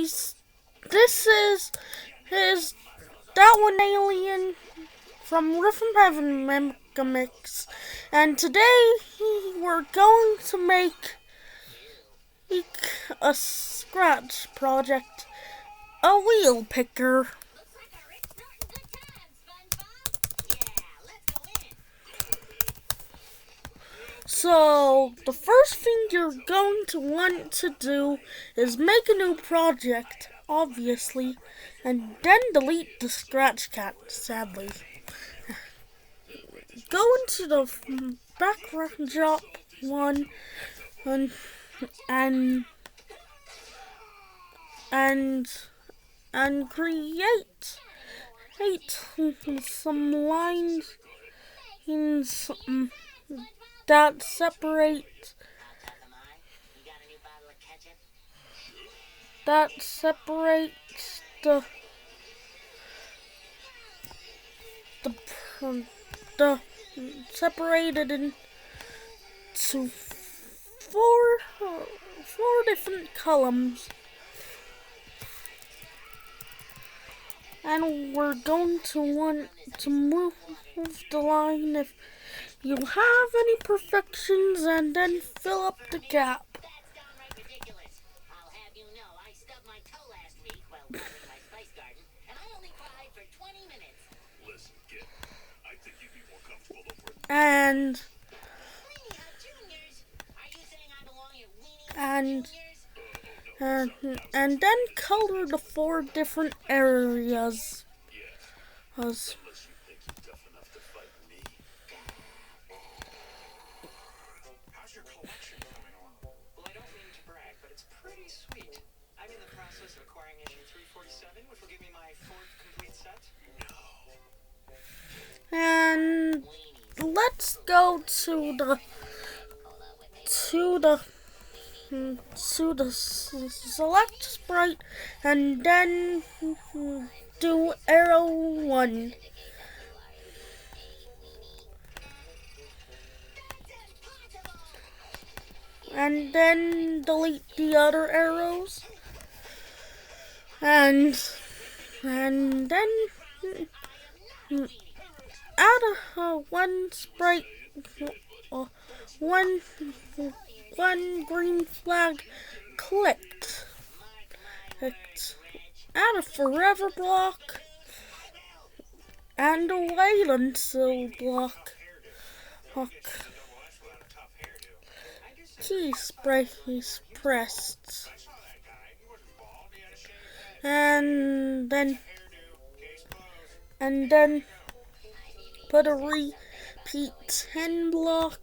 This is that one alien from Rift from Heaven Megamix, and today we're going to make a scratch project, a wheel picker. So the first thing you're going to want to do is make a new project, obviously, and then delete the scratch cat, sadly. Go into the backdrop one and and and, and create some lines that separates the separated into four different columns, and we're going to want to move the line if you have any imperfections, and then fill up the gap. And then color the four different areas. And let's go to the select sprite, and then do arrow 1. And then delete the other arrows. And then add a one sprite, one green flag clicked. Add a forever block and a wait until block. Key space pressed. And then put a repeat 10 block.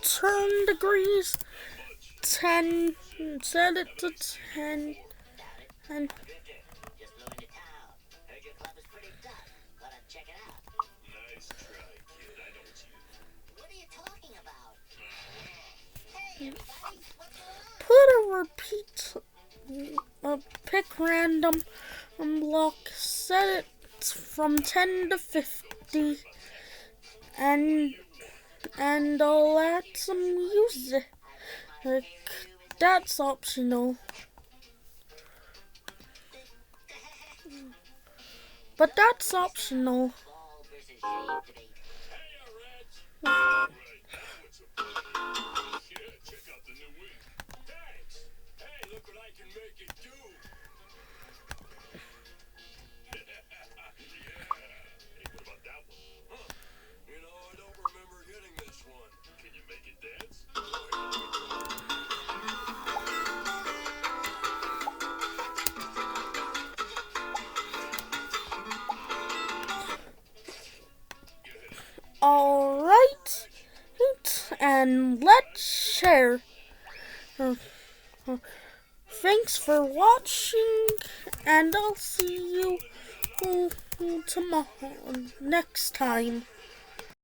Turn degrees 10, set it to 10, and put a pick random block, set it from 10 to 50, and I'll add some music. That's optional. But that's optional. Alright, and let's share. Thanks for watching, and I'll see you tomorrow, next time.